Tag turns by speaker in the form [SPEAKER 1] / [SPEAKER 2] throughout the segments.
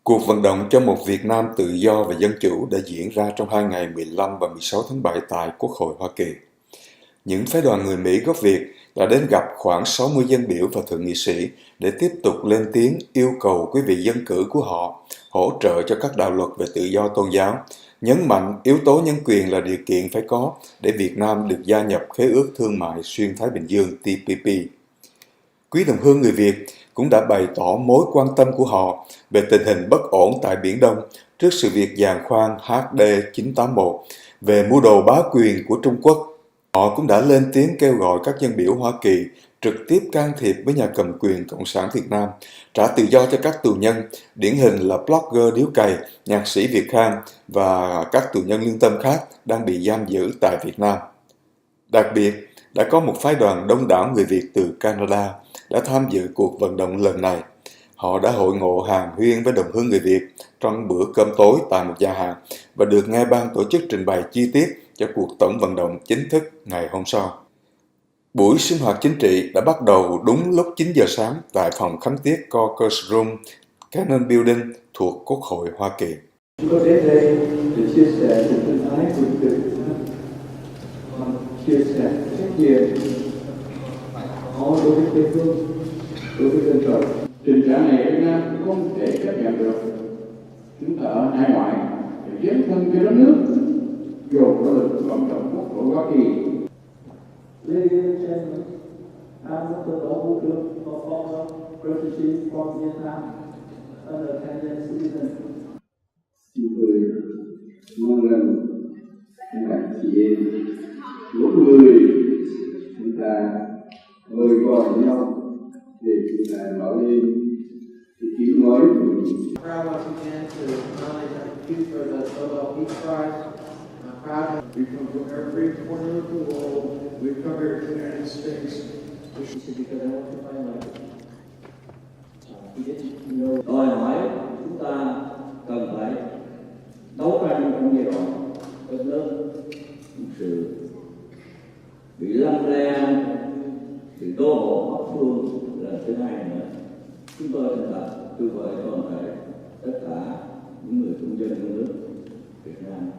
[SPEAKER 1] Cuộc vận động cho một Việt Nam tự do và dân chủ đã diễn ra trong hai ngày 15 và 16 tháng 7 tại Quốc hội Hoa Kỳ. Những phái đoàn người Mỹ gốc Việt đã đến gặp khoảng 60 dân biểu và thượng nghị sĩ để tiếp tục lên tiếng yêu cầu quý vị dân cử của họ hỗ trợ cho các đạo luật về tự do tôn giáo, nhấn mạnh yếu tố nhân quyền là điều kiện phải có để Việt Nam được gia nhập Khế ước Thương mại Xuyên Thái Bình Dương TPP. Quý đồng hương người Việt cũng đã bày tỏ mối quan tâm của họ về tình hình bất ổn tại Biển Đông trước sự việc giàn khoan HD981 về mưu đồ bá quyền của Trung Quốc. Họ cũng đã lên tiếng kêu gọi các dân biểu Hoa Kỳ trực tiếp can thiệp với nhà cầm quyền Cộng sản Việt Nam, trả tự do cho các tù nhân, điển hình là blogger Điếu Cày, nhạc sĩ Việt Khang và các tù nhân lương tâm khác đang bị giam giữ tại Việt Nam. Đặc biệt, đã có một phái đoàn đông đảo người Việt từ Canada đã tham dự cuộc vận động lần này. Họ đã hội ngộ hàn huyên với đồng hương người Việt trong bữa cơm tối tại một nhà hàng và được nghe ban tổ chức trình bày chi tiết cho cuộc tổng vận động chính thức ngày hôm sau. Buổi sinh hoạt chính trị đã bắt đầu đúng lúc 9 giờ sáng tại phòng khánh tiết Caucus Room, Cannon Building thuộc Quốc hội Hoa Kỳ.
[SPEAKER 2] Tôi đến đây để chia sẻ những thân ái của Việt Nam, chia sẻ trách nhiệm họ đối với quê hương, đối với dân tộc. Tình trạng này Việt Nam không thể chấp nhận được. Chúng ta ở hải ngoại để dấn thân cho đất nước, dồn nỗ lực vận động quốc hội Hoa Kỳ. Ladies and gentlemen, I'm Dr. Động for former refugee from Vietnam, an Canadian citizen. Xin tôi mong rằng các chị em, mỗi người chúng ta mời gọi nhau để chúng ta nói lên cái tiếng nói của mình. Proud once again to nominate you for the Nobel Peace Prize. I'm proud we come from every corner of the world. We come here to the United States. This is because I want to find life.
[SPEAKER 3] Đòi hỏi chúng ta cần phải đấu tranh trong giai đoạn rất lớn, sự bị lăng le, sự đô hộ bắc phương là thứ hai nữa. Chúng tôi thành lập kêu gọi toàn thể tất cả những người công dân trong nước Việt Nam.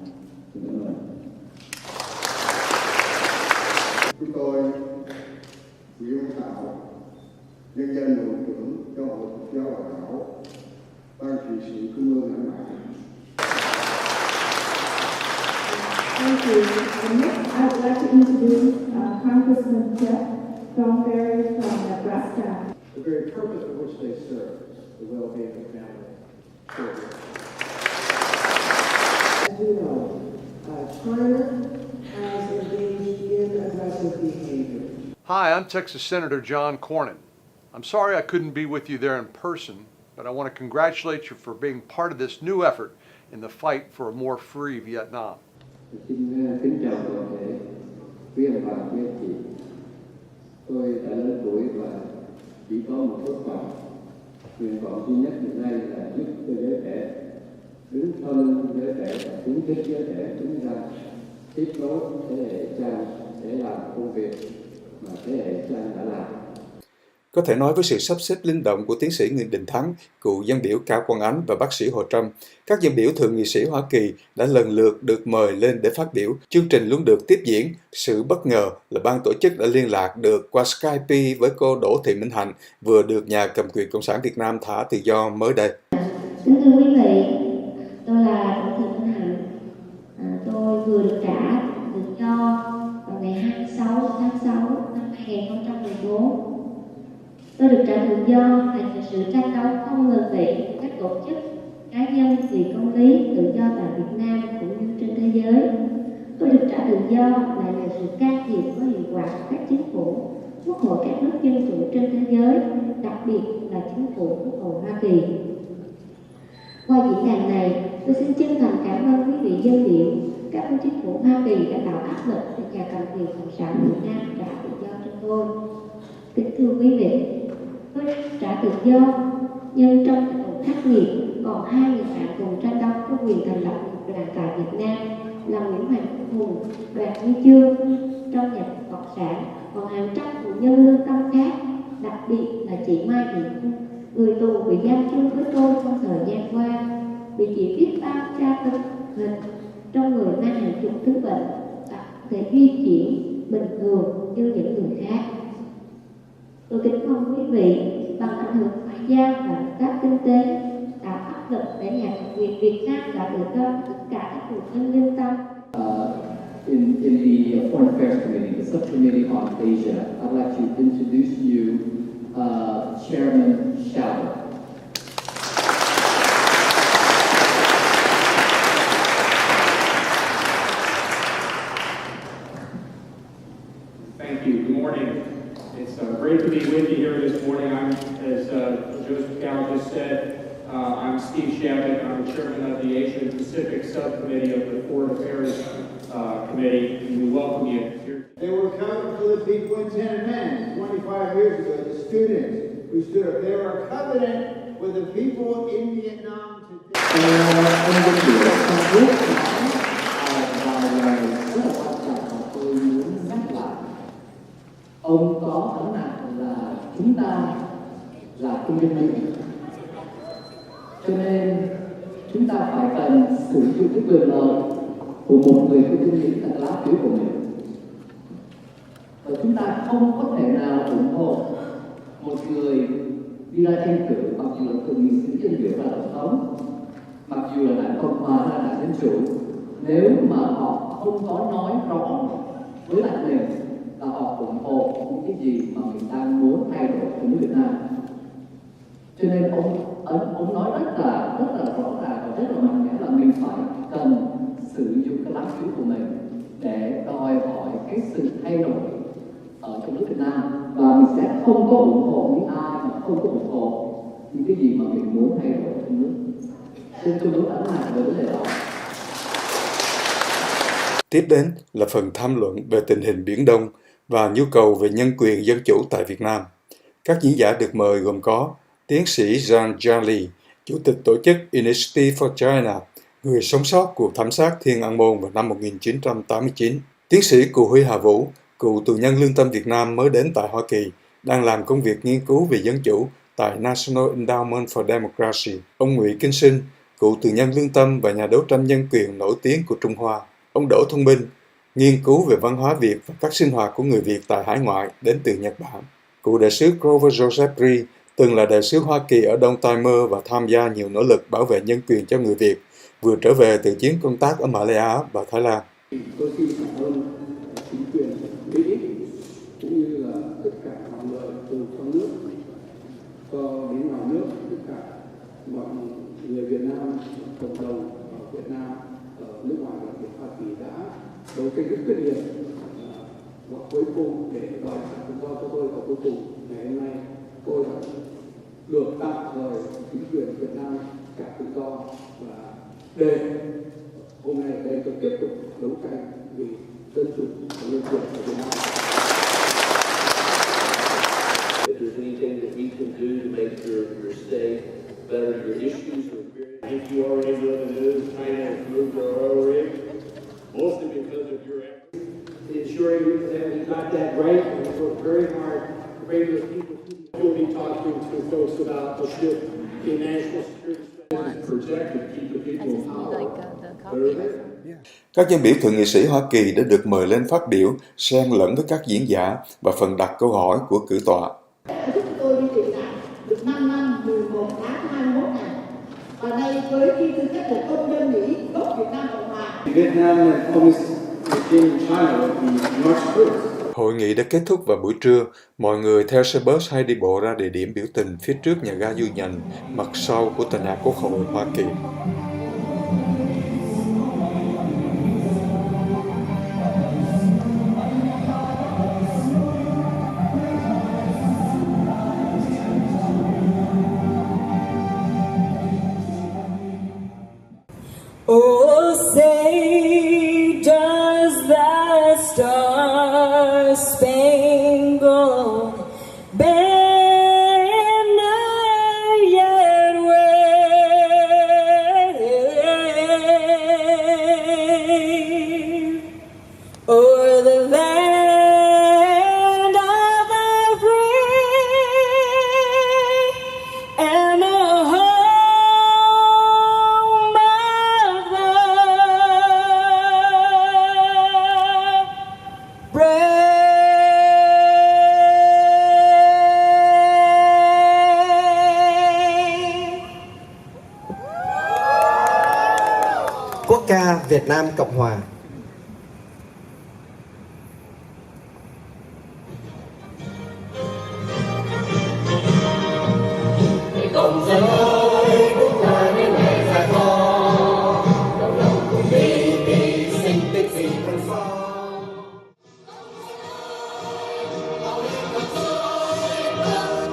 [SPEAKER 3] Xin cảm ơn.
[SPEAKER 2] Chúng tôi nguyện tạo nhân dân hiệu trưởng cho Hội Phật giáo Hòa Thảo, Ban trị sự Trung ương lãnh đạo.
[SPEAKER 4] Thank you. And next, I would like to introduce Congressman Jeff Thornberry from Nebraska.
[SPEAKER 2] The very purpose for which they serve, the well-being of family, children.
[SPEAKER 5] As you know, China has engaged in aggressive behavior.
[SPEAKER 6] Hi, I'm Texas Senator John Cornyn. I'm sorry I couldn't be with you there in person, but I want to congratulate you for being part of this new effort in the fight for a more free Vietnam.
[SPEAKER 2] Xin kính chào toàn thể quý ông bà, quý anh chị. Tôi đã lớn tuổi và chỉ có một ước vọng. Nguyện vọng duy nhất hiện nay là giúp cho giới trẻ đứng thân giới trẻ và khuyến khích giới trẻ đứng ra tiếp nối thế hệ cha để làm công việc mà thế hệ cha đã làm.
[SPEAKER 1] Có thể nói với sự sắp xếp linh động của tiến sĩ Nguyễn Đình Thắng, cựu dân biểu Cao Quang Ánh và bác sĩ Hồ Trâm, các dân biểu thượng nghị sĩ Hoa Kỳ đã lần lượt được mời lên để phát biểu. Chương trình luôn được tiếp diễn. Sự bất ngờ là ban tổ chức đã liên lạc được qua Skype với cô Đỗ Thị Minh Hạnh, vừa được nhà cầm quyền Cộng sản Việt Nam thả tự do mới đây.
[SPEAKER 4] Kính thưa quý vị, tôi là Đỗ Thị Minh Hạnh. Tôi vừa được trả tự do vào ngày 26 tháng 6 năm 2014. Tôi được trả tự do là sự tranh đấu không ngừng nghỉ các tổ chức, cá nhân vì công lý, tự do tại Việt Nam cũng như trên thế giới. Tôi được trả tự do là nhờ sự can thiệp có hiệu quả của các chính phủ, quốc hội các nước dân chủ trên thế giới, đặc biệt là chính phủ quốc hội Hoa Kỳ. Qua diễn đàn này, tôi xin chân thành cảm ơn quý vị dân biểu, các chính phủ Hoa Kỳ đã tạo áp lực để nhà cầm quyền Cộng sản Việt Nam trả tự do cho tôi. Kính thưa quý vị, tôi trả tự do, nhưng trong tình hình khắc nghiệt còn hai người bạn cùng tranh đấu cho quyền thành lập một đoàn tại Việt Nam là Nguyễn Hoàng Hùng đoạt huy chương trong nhà cộng sản, còn hàng trăm tù nhân lương tâm khác, đặc biệt là chị Mai Thị Hương, người tù bị giam chung với tôi trong thời gian qua. chỉ biết bao tra tấn hình trong người mang hàng chục thứ bệnh và không thể di chuyển bình thường như những người khác. Tôi kính mong quý vị bằng ảnh hưởng ngoại giao và hợp tác kinh tế tạo áp lực để nhà cầm quyền Việt Nam trả tự do tất cả các cuộc nhân lương tâm.
[SPEAKER 3] In the Foreign Affairs Committee, the Subcommittee on Asia, I'd like to introduce you Chairman Shao.
[SPEAKER 7] Thank you. Good morning. It's great to be with you here this morning. As Joseph Cal just said, I'm Steve Shabbat. I'm the chairman of the Asia and Pacific Subcommittee of the Foreign Affairs Committee, and we welcome you here.
[SPEAKER 2] They were coming for the people in Tiananmen 25 years ago, the students who stood up. They were a covenant with the people in Vietnam today.
[SPEAKER 3] Ông dân biểu trong nước và lời rất là quan trọng mà tôi muốn nhắc lại. Ông có ấn nạn là chúng ta là công dân Mỹ, cho nên chúng ta phải cần sử dụng cái quyền lợi của một người công dân Mỹ là lá phiếu của mình, và chúng ta không có thể nào ủng hộ một người đi ra tranh cử mặc dù là thượng nghị sĩ dân biểu là tổng thống, mặc dù là đảng Cộng hòa hay là đảng Dân chủ, nếu mà họ không có nói rõ với lại mình là họ ủng hộ những cái gì mà mình đang muốn thay đổi ở nước Việt Nam. Cho nên ông nói rất là rõ ràng và rất là mạnh mẽ là mình phải cần sử dụng cái lá phiếu của mình để đòi hỏi cái sự thay đổi ở trong nước Việt Nam, và mình sẽ không có ủng hộ những ai mà không có ủng hộ những cái gì mà mình muốn thay đổi trong nước. Cho nên tôi muốn ấn lại về vấn đề đó.
[SPEAKER 1] Tiếp đến là phần tham luận về tình hình Biển Đông và nhu cầu về nhân quyền dân chủ tại Việt Nam. Các diễn giả được mời gồm có tiến sĩ Jean Jali, Chủ tịch tổ chức Initiative for China, người sống sót cuộc thảm sát Thiên An Môn vào năm 1989. Tiến sĩ Cù Huy Hà Vũ, cựu tù nhân lương tâm Việt Nam mới đến tại Hoa Kỳ, đang làm công việc nghiên cứu về dân chủ tại National Endowment for Democracy. Ông Nguyễn Kinh Sinh, cựu tù nhân lương tâm và nhà đấu tranh nhân quyền nổi tiếng của Trung Hoa. Ông Đỗ Thông Minh, nghiên cứu về văn hóa Việt và các sinh hoạt của người Việt tại hải ngoại đến từ Nhật Bản. Cựu đại sứ Grover Joseph Rhee, từng là đại sứ Hoa Kỳ ở Đông Timor và tham gia nhiều nỗ lực bảo vệ nhân quyền cho người Việt, vừa trở về từ chuyến công tác ở Malaya và Thái Lan.
[SPEAKER 2] Tôi xin cảm ơn chính quyền Mỹ cũng như là tất cả mọi người từ trong nước cho đến ngoài nước, tất cả mọi người Việt Nam, cộng đồng ở Việt Nam, ở nước ngoài và ở Hoa Kỳ đã đấu tranh rất quyết liệt và cuối cùng để đòi trả tự do cho tôi, và cuối cùng ngày hôm nay tôi đã được tạm thời chính quyền Việt Nam trả tự do, và để hôm nay đây tôi tiếp tục đấu tranh vì dân chủ và nhân quyền ở Việt Nam.
[SPEAKER 3] If there's anything that we can do to make your stay better, your issues are very.
[SPEAKER 7] If you already know the news, China has moved our oil rig, mostly because of your efforts.
[SPEAKER 2] Ensuring that we got that right, and we worked very hard to bring those people to.
[SPEAKER 7] We'll be talking to folks about the shift in national security strategy, protect and keep the people in power.
[SPEAKER 1] Các dân biểu thượng nghị sĩ Hoa Kỳ đã được mời lên phát biểu, xen lẫn với các diễn giả và phần đặt câu hỏi của cử tọa.
[SPEAKER 5] Giúp tôi đi tị nạn được 5 năm 11 tháng 21 ngày. Và đây với cái tư cách là công dân Mỹ gốc Việt Nam Cộng hòa.
[SPEAKER 2] Vietnam and almost in China would be much worse.
[SPEAKER 1] Hội nghị đã kết thúc vào buổi trưa, mọi người theo xe bus hay đi bộ ra địa điểm biểu tình phía trước nhà ga Du Nhành, mặt sau của tòa nhà Quốc hội Hoa Kỳ.
[SPEAKER 8] Oh, say does that star-spangled banner yet wave?
[SPEAKER 9] ca Việt Nam Cộng Hòa.
[SPEAKER 10] Cộng dân ơi, cũng là những ngày dài khó, đồng lòng cùng đi vì sinh tích gì còn sau.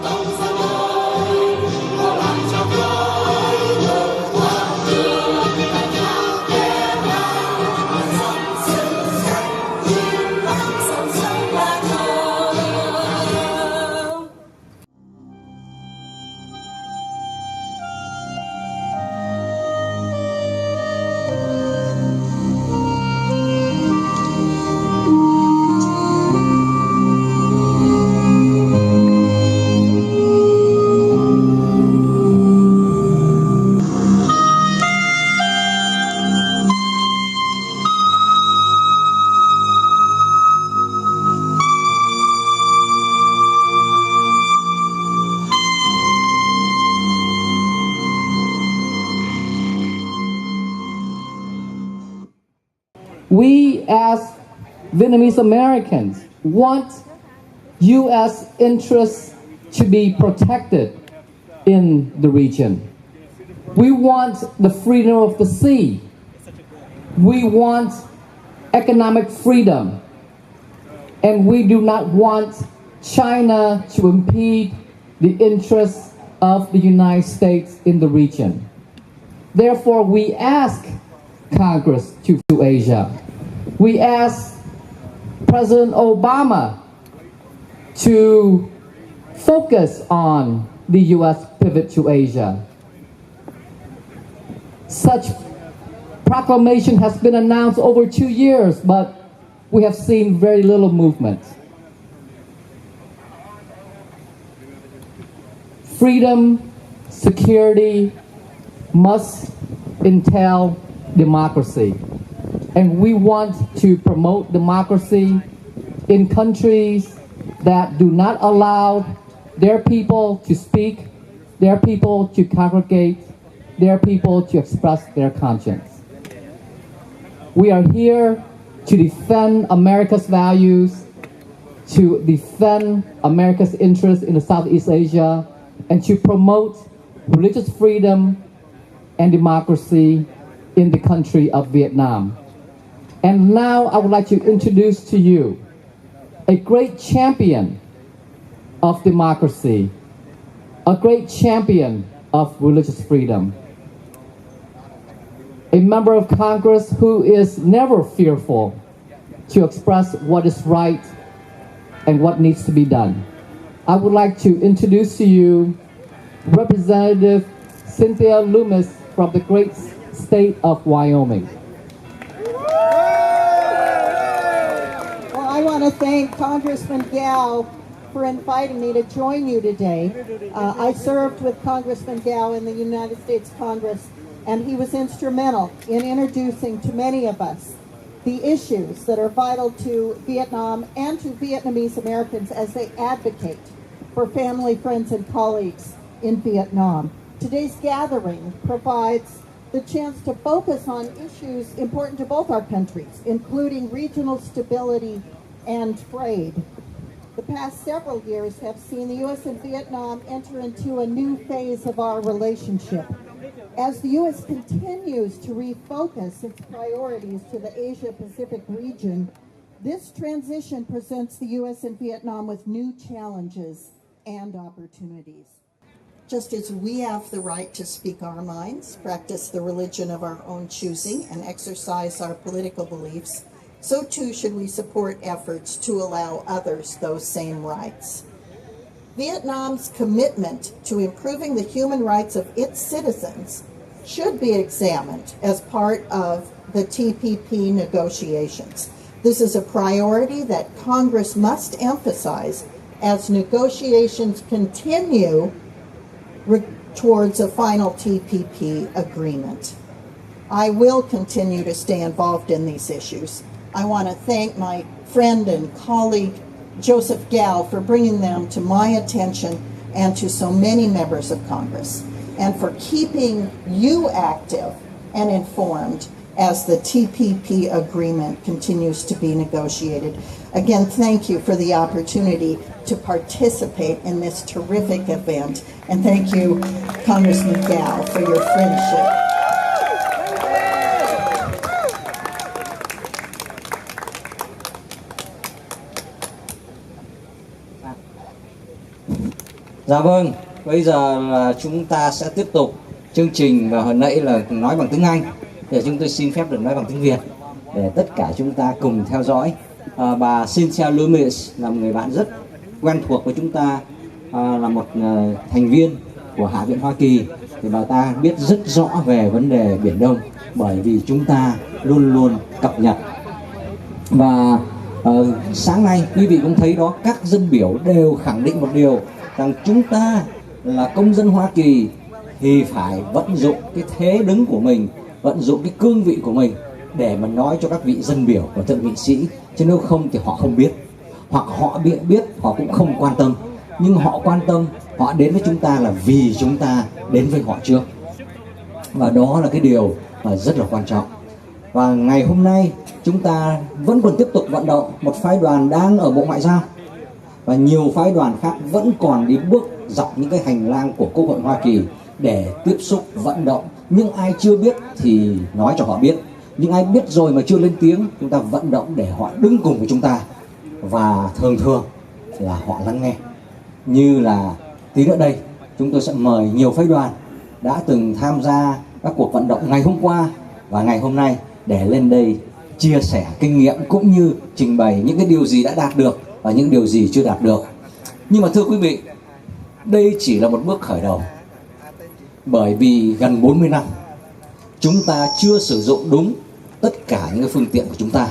[SPEAKER 10] Cộng dân ơi, có làm cho tôi vượt qua đường cách nào em nào, dòng sự xanh như lắm sông sông lá thơm.
[SPEAKER 11] We as Vietnamese Americans want U.S. interests to be protected in the region. We want the freedom of the sea. We want economic freedom. And we do not want China to impede the interests of the United States in the region. Therefore, we ask Congress to Asia. We ask President Obama to focus on the U.S. pivot to Asia. Such proclamation has been announced over 2 years, but we have seen very little movement. Freedom, security must entail democracy. And we want to promote democracy in countries that do not allow their people to speak, their people to congregate, their people to express their conscience. We are here to defend America's values, to defend America's interests in the Southeast Asia, and to promote religious freedom and democracy in the country of Vietnam. And now I would like to introduce to you a great champion of democracy, a great champion of religious freedom, a member of Congress who is never fearful to express what is right and what needs to be done. I would like to introduce to you Representative Cynthia Loomis from the great state of Wyoming.
[SPEAKER 5] Well, I want to thank Congressman Gao for inviting me to join you today. I served with Congressman Gao in the United States Congress, and he was instrumental in introducing to many of us the issues that are vital to Vietnam and to Vietnamese Americans as they advocate for family, friends, and colleagues in Vietnam. Today's gathering provides the chance to focus on issues important to both our countries, including regional stability and trade. The past several years have seen the U.S. and Vietnam enter into a new phase of our relationship. As the U.S. continues to refocus its priorities to the Asia-Pacific region, this transition presents the U.S. and Vietnam with new challenges and opportunities.
[SPEAKER 12] Just as we have the right to speak our minds, practice the religion of our own choosing, and exercise our political beliefs, so too should we support efforts to allow others those same rights. Vietnam's commitment to improving the human rights of its citizens should be examined as part of the TPP negotiations. This is a priority that Congress must emphasize as negotiations continue towards a final TPP agreement. I will continue to stay involved in these issues. I want to thank my friend and colleague, Joseph Gao, for bringing them to my attention and to so many members of Congress, and for keeping you active and informed as the TPP agreement continues to be negotiated. Again, thank you for the opportunity to participate in this terrific event, and thank you, Congressman Gao, for your friendship.
[SPEAKER 9] Dạ vâng, bây giờ là chúng ta sẽ tiếp tục chương trình, và hồi nãy là nói bằng tiếng Anh, để chúng tôi xin phép được nói bằng tiếng Việt để tất cả chúng ta cùng theo dõi. Bà Cynthia Loomis là một người bạn rất quen thuộc với chúng ta, là một thành viên của Hạ viện Hoa Kỳ, thì bà ta biết rất rõ về vấn đề Biển Đông, bởi vì chúng ta luôn luôn cập nhật. Và sáng nay quý vị cũng thấy đó, các dân biểu đều khẳng định một điều, rằng chúng ta là công dân Hoa Kỳ thì phải vận dụng cái thế đứng của mình, vận dụng cái cương vị của mình để mà nói cho các vị dân biểu và thượng nghị sĩ, chứ nếu không thì họ không biết, hoặc họ biết họ cũng không quan tâm. Nhưng họ quan tâm, họ đến với chúng ta là vì chúng ta đến với họ trước, và đó là cái điều mà rất là quan trọng. Và ngày hôm nay chúng ta vẫn còn tiếp tục vận động. Một phái đoàn đang ở Bộ Ngoại giao và nhiều phái đoàn khác vẫn còn đi bước dọc những cái hành lang của Quốc hội Hoa Kỳ để tiếp xúc vận động. Nhưng ai chưa biết thì nói cho họ biết, nhưng ai biết rồi mà chưa lên tiếng, chúng ta vận động để họ đứng cùng với chúng ta, và thường thường là họ lắng nghe. Như là tí nữa đây chúng tôi sẽ mời nhiều phái đoàn đã từng tham gia các cuộc vận động ngày hôm qua và ngày hôm nay để lên đây chia sẻ kinh nghiệm, cũng như trình bày những cái điều gì đã đạt được và những điều gì chưa đạt được. Nhưng mà thưa quý vị, đây chỉ là một bước khởi đầu, bởi vì gần 40 năm chúng ta chưa sử dụng đúng tất cả những cái phương tiện của chúng ta.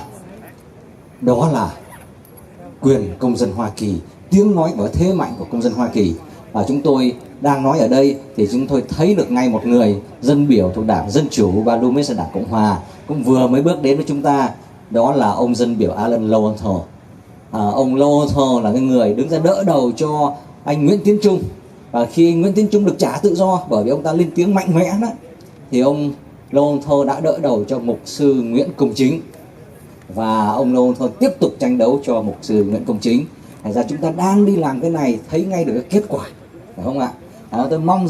[SPEAKER 9] Đó là quyền công dân Hoa Kỳ, tiếng nói và thế mạnh của công dân Hoa Kỳ. Và chúng tôi đang nói ở đây thì chúng tôi thấy được ngay một người dân biểu thuộc Đảng Dân Chủ và Loomis là Đảng Cộng Hòa cũng vừa mới bước đến với chúng ta. Đó là ông dân biểu Alan Lowenthal. Ông Lowenthal là cái người đứng ra đỡ đầu cho anh Nguyễn Tiến Trung. Và khi Nguyễn Tiến Trung được trả tự do bởi vì ông ta lên tiếng mạnh mẽ đó, thì ông Lowenthal đã đỡ đầu cho mục sư Nguyễn Công Chính, và ông Lowenthal tiếp tục tranh đấu cho mục sư Nguyễn Công Chính. Thành ra chúng ta đang đi làm cái này thấy ngay được cái kết quả, phải không ạ? Tôi mong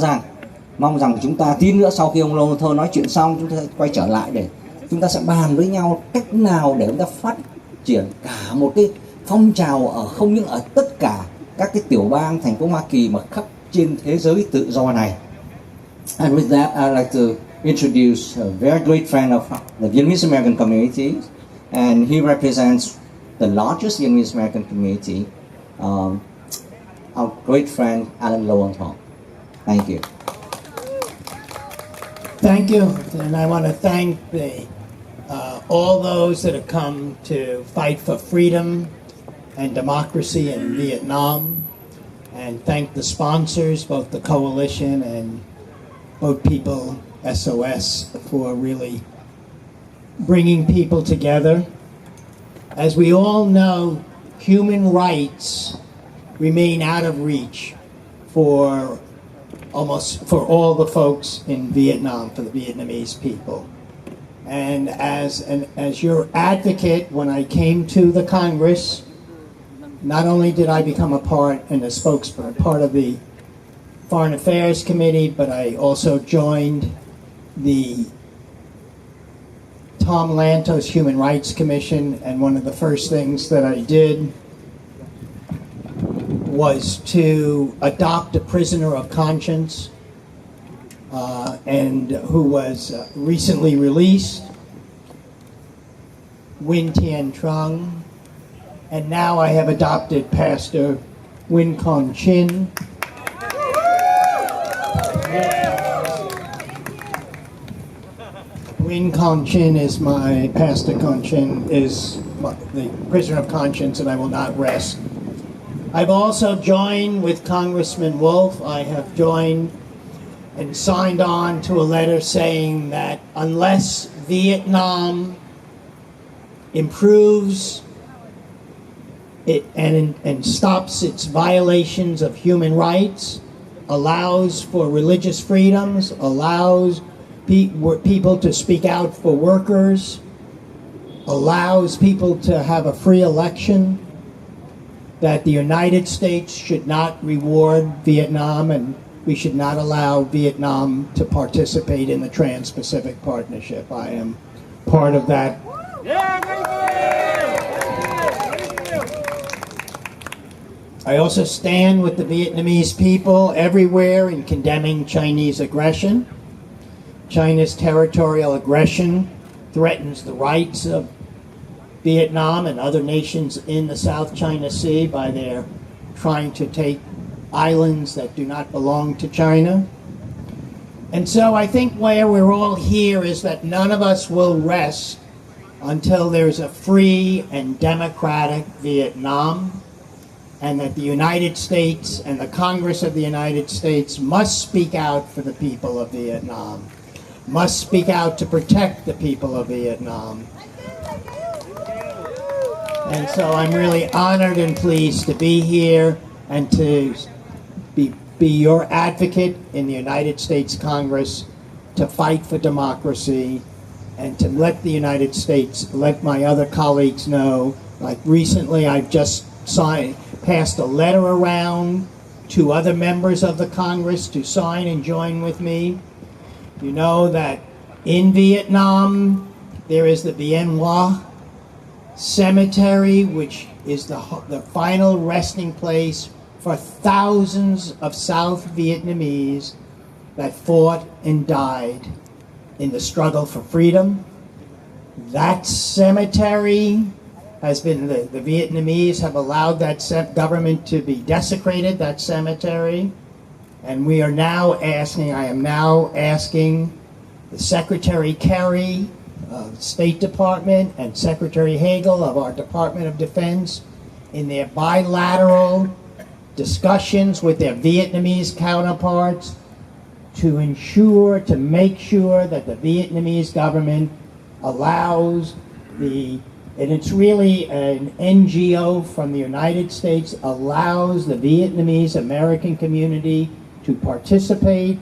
[SPEAKER 9] rằng chúng ta tí nữa sau khi ông Lowenthal nói chuyện xong, chúng ta sẽ quay trở lại để chúng ta sẽ bàn với nhau cách nào để chúng ta phát triển cả một cái phong trào ở không những ở tất cả các cái tiểu bang thành phố Hoa Kỳ mà khắp trên thế giới tự do này. And with that, I'd like to introduce a very great friend of the Vietnamese American community, and he represents the largest Vietnamese American community, our great friend Alan Lowenthal. Thank you.
[SPEAKER 13] Thank you, and I want to thank all those that have come to fight for freedom and democracy in Vietnam, and thank the sponsors, both the coalition and both People SOS, for really bringing people together. As we all know, human rights remain out of reach for all the folks in Vietnam, for the Vietnamese people. And as your advocate, when I came to the Congress, not only did I become a part and a spokesman, part of the Foreign Affairs Committee, but I also joined the Tom Lantos Human Rights Commission, and one of the first things that I did was to adopt a prisoner of conscience, and who was recently released, Win Tien Trung, and now I have adopted Pastor Win Con Chin. Win Con Chin is my, Pastor Con Chin is the prisoner of conscience, and I will not rest. I've also joined with Congressman Wolf. I have joined and signed on to a letter saying that unless Vietnam improves it and stops its violations of human rights, allows for religious freedoms, allows people to speak out for workers, allows people to have a free election, that the United States should not reward Vietnam and we should not allow Vietnam to participate in the Trans-Pacific Partnership. I am part of that. I also stand with the Vietnamese people everywhere in condemning Chinese aggression. China's territorial aggression threatens the rights of Vietnam and other nations in the South China Sea by their trying to take islands that do not belong to China. And so I think where we're all here is that none of us will rest until there's a free and democratic Vietnam, and that the United States and the Congress of the United States must speak out for the people of Vietnam, must speak out to protect the people of Vietnam. And so I'm really honored and pleased to be here and to be your advocate in the United States Congress to fight for democracy and to let the United States, let my other colleagues know, like recently I've just passed a letter around to other members of the Congress to sign and join with me. You know that in Vietnam there is the Bien Hoa Cemetery, which is the final resting place for thousands of South Vietnamese that fought and died in the struggle for freedom. That cemetery has been, the Vietnamese have allowed that government to be desecrated, that cemetery. And we are now asking, I am now asking the Secretary Kerry of the State Department and Secretary Hagel of our Department of Defense in their bilateral discussions with their Vietnamese counterparts to ensure, to make sure that the Vietnamese government allows and it's really an NGO from the United States, allows the Vietnamese American community to participate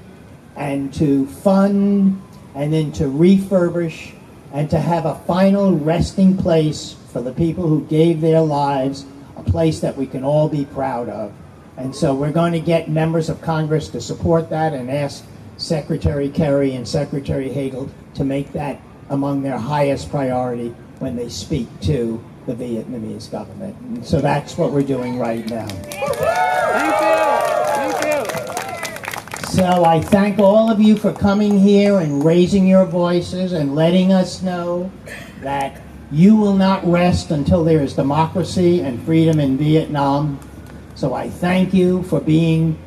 [SPEAKER 13] and to fund and then to refurbish and to have a final resting place for the people who gave their lives, a place that we can all be proud of. And so we're going to get members of Congress to support that and ask Secretary Kerry and Secretary Hagel to make that among their highest priority when they speak to the Vietnamese government. And so that's what we're doing right now.
[SPEAKER 10] Thank you. Thank you.
[SPEAKER 13] So I thank all of you for coming here and raising your voices and letting us know that you will not rest until there is democracy and freedom in Vietnam. So I thank you for being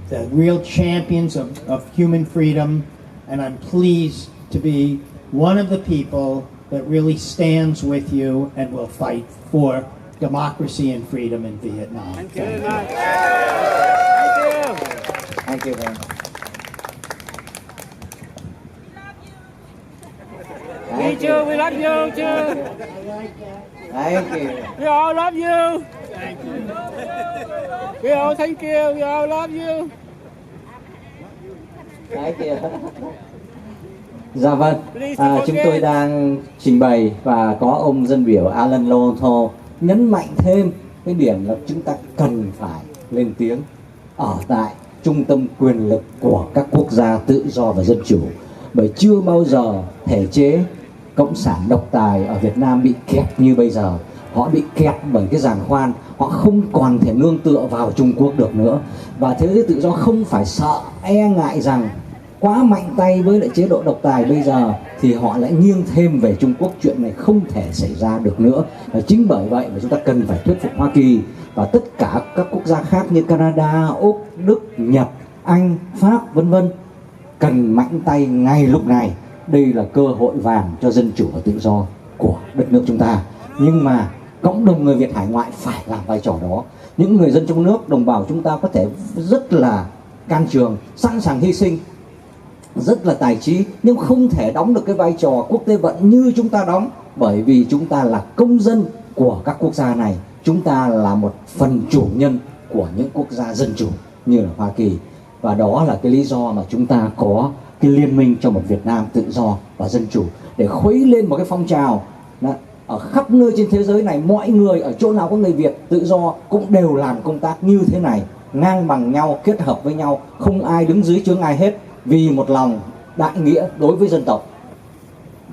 [SPEAKER 13] the real champions of human freedom, and I'm pleased to be one of the people that really stands with you and will fight for democracy and freedom in Vietnam.
[SPEAKER 10] Thank you very
[SPEAKER 13] Thank
[SPEAKER 10] much.
[SPEAKER 13] Thank you very much.
[SPEAKER 10] Me too, we love you too.
[SPEAKER 13] Thank you.
[SPEAKER 10] We all love you. Thank you. We all thank you. We all love you.
[SPEAKER 9] Thank you. Dạ vâng, chúng tôi đang trình bày và có ông dân biểu Alan Lowenthal nhấn mạnh thêm cái điểm là chúng ta cần phải lên tiếng ở tại trung tâm quyền lực của các quốc gia tự do và dân chủ, bởi chưa bao giờ thể chế cộng sản độc tài ở Việt Nam bị kẹp như bây giờ. Họ bị kẹp bởi cái giàn khoan, họ không còn thể nương tựa vào Trung Quốc được nữa. Và thế giới tự do không phải sợ, e ngại rằng quá mạnh tay với lại chế độ độc tài bây giờ thì họ lại nghiêng thêm về Trung Quốc. Chuyện này không thể xảy ra được nữa. Và chính bởi vậy mà chúng ta cần phải thuyết phục Hoa Kỳ và tất cả các quốc gia khác như Canada, Úc, Đức, Nhật, Anh, Pháp vân vân cần mạnh tay ngay lúc này. Đây là cơ hội vàng cho dân chủ và tự do của đất nước chúng ta. Nhưng mà cộng đồng người Việt hải ngoại phải làm vai trò đó. Những người dân trong nước, đồng bào chúng ta có thể rất là can trường, sẵn sàng hy sinh, rất là tài trí, nhưng không thể đóng được cái vai trò quốc tế vận như chúng ta đóng, bởi vì chúng ta là công dân của các quốc gia này. Chúng ta là một phần chủ nhân của những quốc gia dân chủ như là Hoa Kỳ. Và đó là cái lý do mà chúng ta có cái liên minh cho một Việt Nam tự do và dân chủ, để khuấy lên một cái phong trào ở khắp nơi trên thế giới này. Mọi người ở chỗ nào có người Việt tự do cũng đều làm công tác như thế này, ngang bằng nhau, kết hợp với nhau, không ai đứng dưới chướng ai hết, vì một lòng đại nghĩa đối với dân tộc.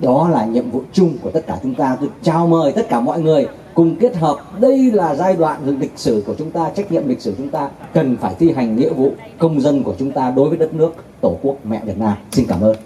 [SPEAKER 9] Đó là nhiệm vụ chung của tất cả chúng ta. Tôi chào mời tất cả mọi người cùng kết hợp. Đây là giai đoạn lịch sử của chúng ta, trách nhiệm lịch sử chúng ta cần phải thi hành nghĩa vụ công dân của chúng ta đối với đất nước, Tổ quốc mẹ Việt Nam. Xin cảm ơn.